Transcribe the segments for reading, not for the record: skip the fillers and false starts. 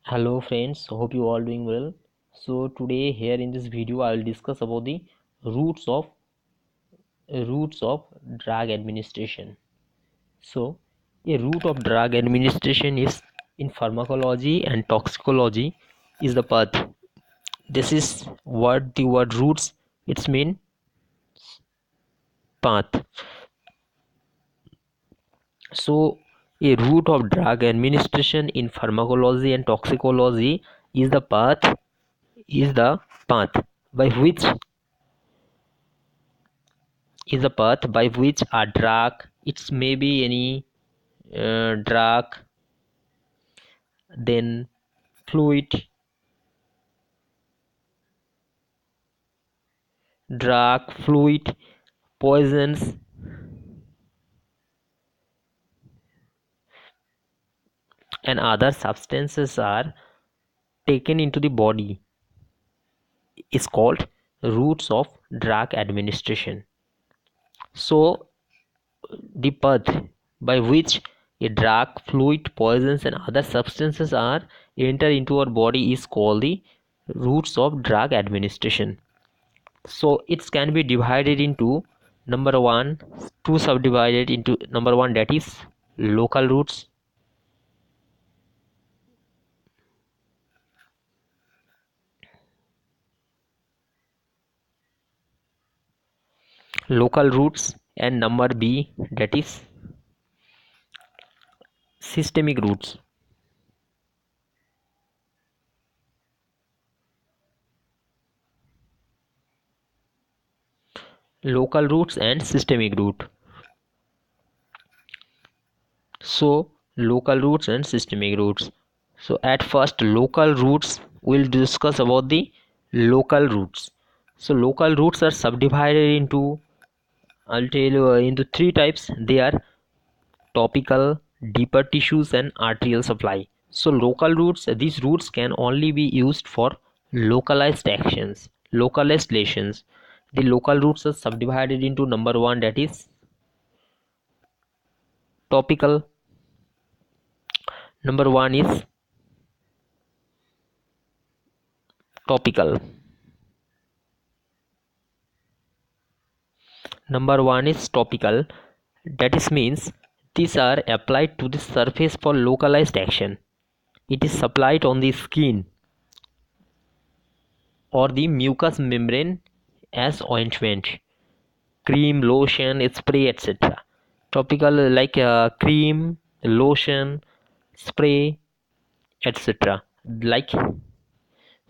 Hello friends, hope you all doing well. So today here in this video I will discuss about the roots of drug administration. So a root of drug administration is in pharmacology and toxicology is the path. This is what the word roots it's mean path. So a root of drug administration in pharmacology and toxicology is the path by which is a path by which a drug, it's maybe any drug, then fluid, poisons, and other substances are taken into the body is called routes of drug administration. So the path by which a drug, fluid, poisons, and other substances are enter into our body is called the routes of drug administration. So it can be divided into number one, two subdivided into number one, that is local routes, and number B, that is systemic routes. Local routes and systemic route. So local routes and systemic routes. So at first local routes, we'll discuss about the local routes. So local routes are subdivided into, I'll tell you, into three types. They are topical, deeper tissues, and arterial supply. So local routes, these routes can only be used for localized actions, localized lesions. The local routes are subdivided into number one, that is topical. Number one is topical. Number one is topical. That is means these are applied to the surface for localized action. It is supplied on the skin or the mucous membrane as ointment, cream, lotion, spray, etc. Topical like cream, lotion, spray, etc. Like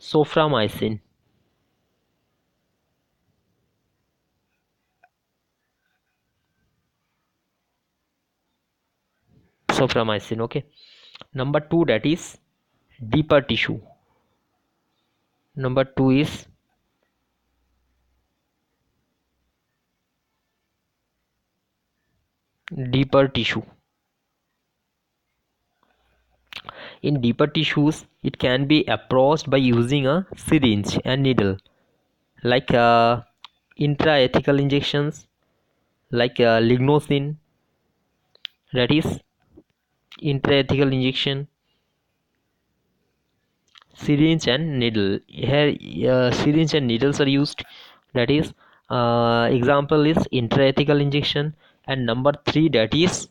soframycin. Soframycin. Okay. Number two, that is deeper tissue. Number two is deeper tissue. In deeper tissues, it can be approached by using a syringe and needle, like intraethical injections, like lignosin, that is intraethical injection, syringe and needle. Here, syringe and needles are used. That is, example is intraethical injection, and number three that is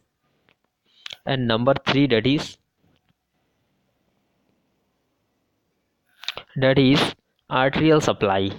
arterial supply.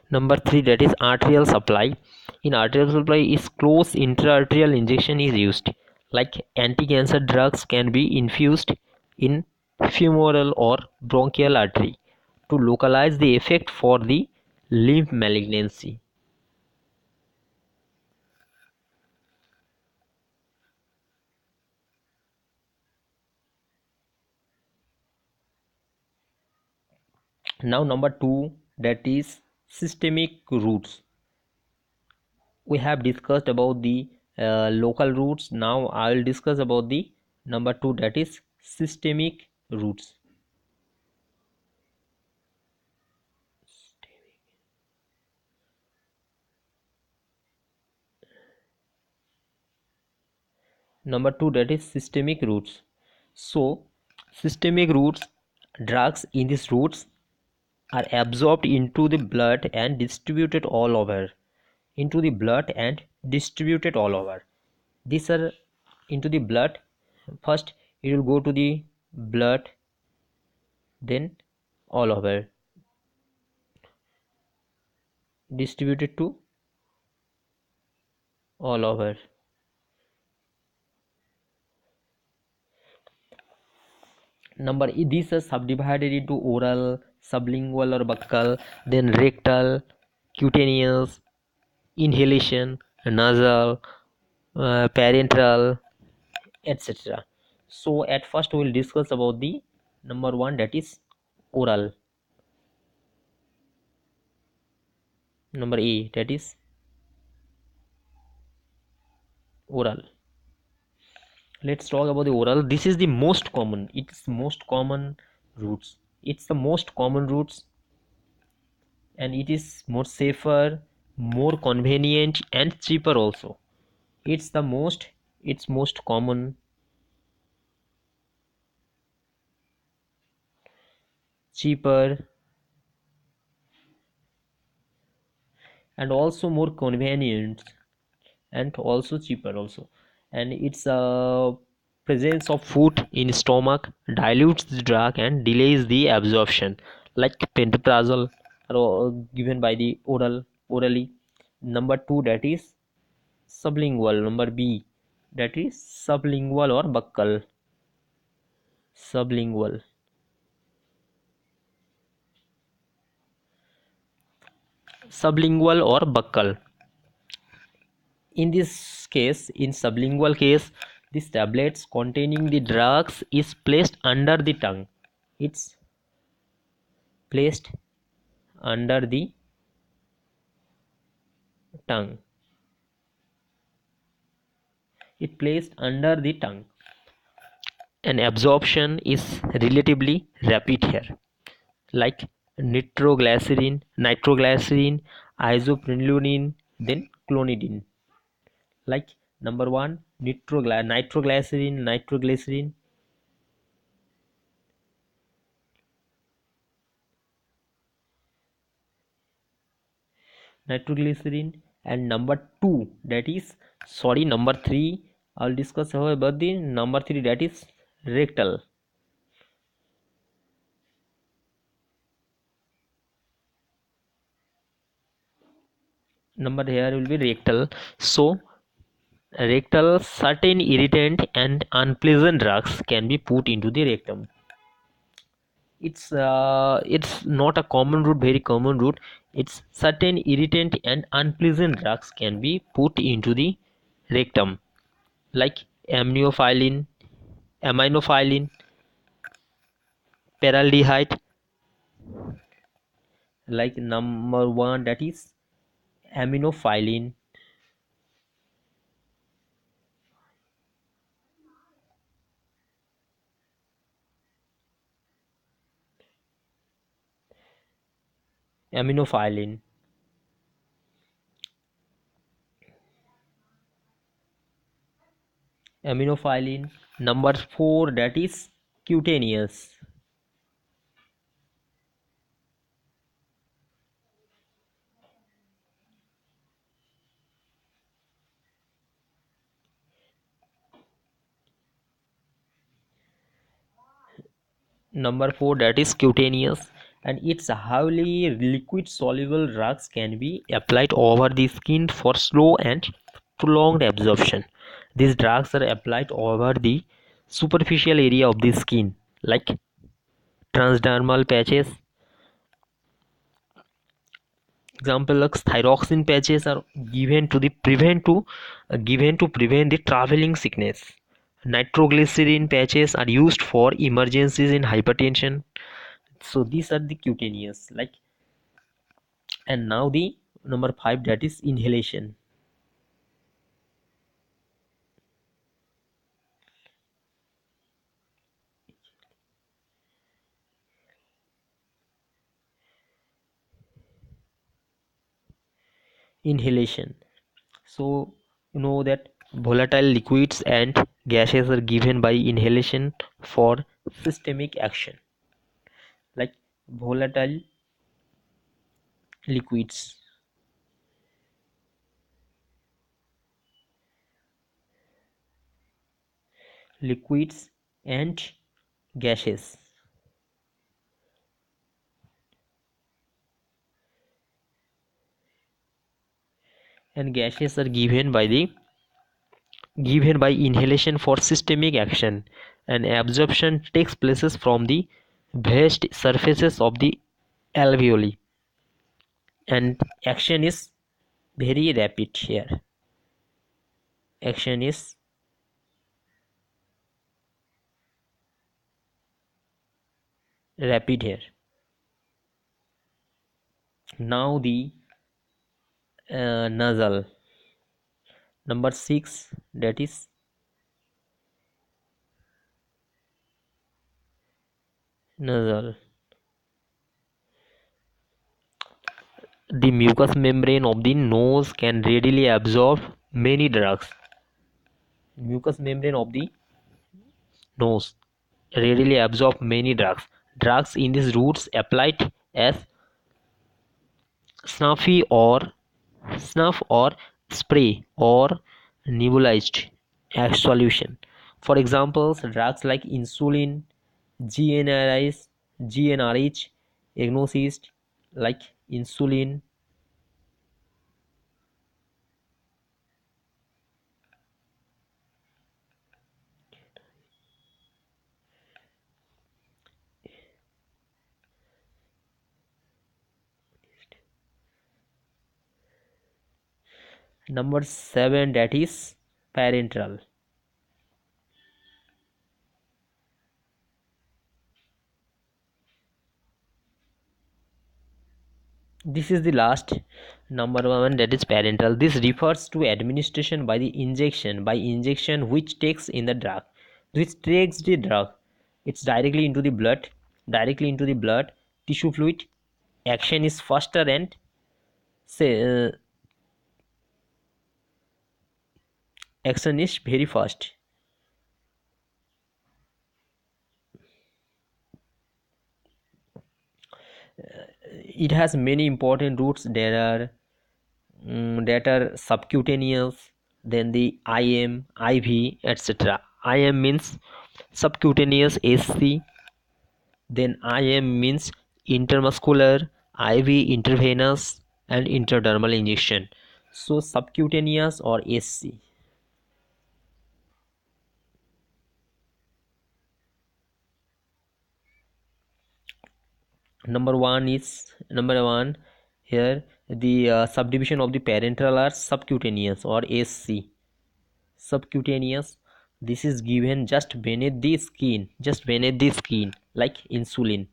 Number three, that is arterial supply. In arterial supply is close intra-arterial injection is used. Like anti-cancer drugs can be infused in femoral or bronchial artery to localize the effect for the lymph malignancy. Now number two, that is systemic routes. We have discussed about the local routes. Now I will discuss about the number two, that is systemic routes. Number 2, that is systemic routes. So systemic routes, drugs in these routes are absorbed into the blood and distributed all over. These are into the blood. First it will go to the blood, then all over, distributed to all over. These are subdivided into oral, sublingual or buccal, then rectal, cutaneous, inhalation, nasal, parenteral, etc. So at first we will discuss about the number 1, that is oral. Number A, that is oral. Let's talk about the oral. This is the most common. It's most common routes. It's the most common routes, and it is more safer, more convenient, and cheaper also. It's most common, cheaper, and also more convenient, and also cheaper also. And its presence of food in stomach dilutes the drug and delays the absorption, like pantoprazole are given by the orally. Number 2, that is sublingual. Number B, that is sublingual or buccal. Sublingual or buccal. In this case, in sublingual case, these tablets containing the drugs is placed under the tongue. It's placed under the tongue. It placed under the tongue, and absorption is relatively rapid here, like nitroglycerin, isoprenuline, then clonidine. Like number 1, nitroglycerin, and number 2, that is, sorry, number 3, I'll discuss about the number 3, that is rectal. Number here will be rectal. So rectal, certain irritant and unpleasant drugs can be put into the rectum. It's not a common route, very common route. It's certain irritant and unpleasant drugs can be put into the rectum, like aminophylline, paraldehyde. Like number 1, that is aminophylline, aminophylline. Aminophylline. Number 4, that is cutaneous. Number 4, that is cutaneous, and its highly liquid soluble drugs can be applied over the skin for slow and prolonged absorption. These drugs are applied over the superficial area of the skin, like transdermal patches. Example, like thyroxine patches are given to prevent the traveling sickness. Nitroglycerin patches are used for emergencies in hypertension. So these are the cutaneous, like. And now the number 5, that is inhalation. Inhalation. So you know that volatile liquids and gases are given by inhalation for systemic action, like volatile liquids, liquids and gases. And gases are given by inhalation for systemic action, and absorption takes places from the vast surfaces of the alveoli, and action is very rapid here. Action is rapid here. Now the nasal, number 6, that is nasal. The mucous membrane of the nose can readily absorb many drugs. Mucous membrane of the nose readily absorb many drugs. Drugs in these routes applied as snuffy or snuff or spray or nebulized solution. For examples, drugs like insulin, GnRH, GnRH, agnosist, like insulin. Number 7, that is parenteral. This is the last, number 1, that is parenteral. This refers to administration by the injection which takes in the drug, which takes the drug. It's directly into the blood tissue fluid. Action is faster and say action is very fast. It has many important routes. There are that are subcutaneous, then the IM, IV, etc. IM means subcutaneous SC, then IM means intermuscular, IV intravenous, and intradermal injection. So subcutaneous or SC. Number one here, the subdivision of the parenteral are subcutaneous or SC. Subcutaneous, this is given just beneath the skin, like insulin.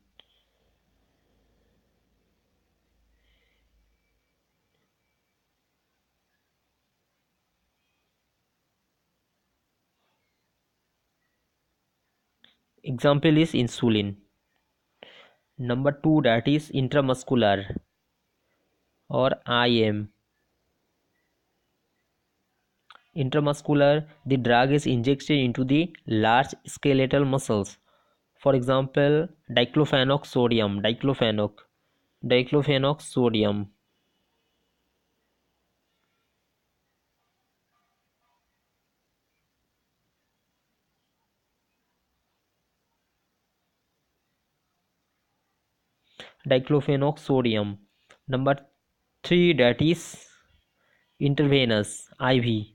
Example is insulin. Number 2, that is intramuscular or IM. Intramuscular, the drug is injected into the large skeletal muscles. For example, diclofenac sodium. Diclofenac sodium. Number 3, that is intravenous IV.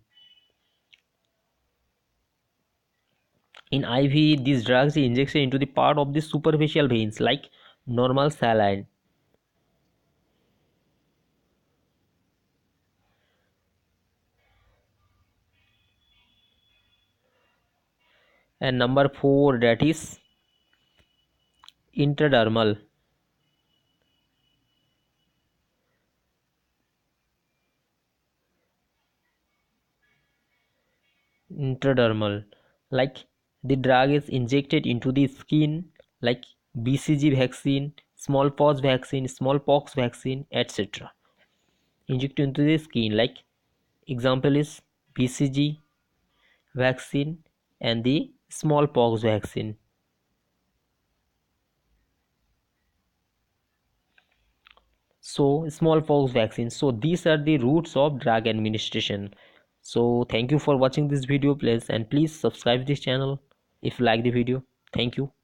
In IV, these drugs are injected into the part of the superficial veins like normal saline. And number 4, that is intradermal. Intradermal, like the drug is injected into the skin like BCG vaccine, smallpox vaccine, etc. Injected into the skin, like example is BCG vaccine and the smallpox vaccine. So smallpox vaccine. So these are the routes of drug administration. So thank you for watching this video, please, and please subscribe this channel if you like the video. Thank you.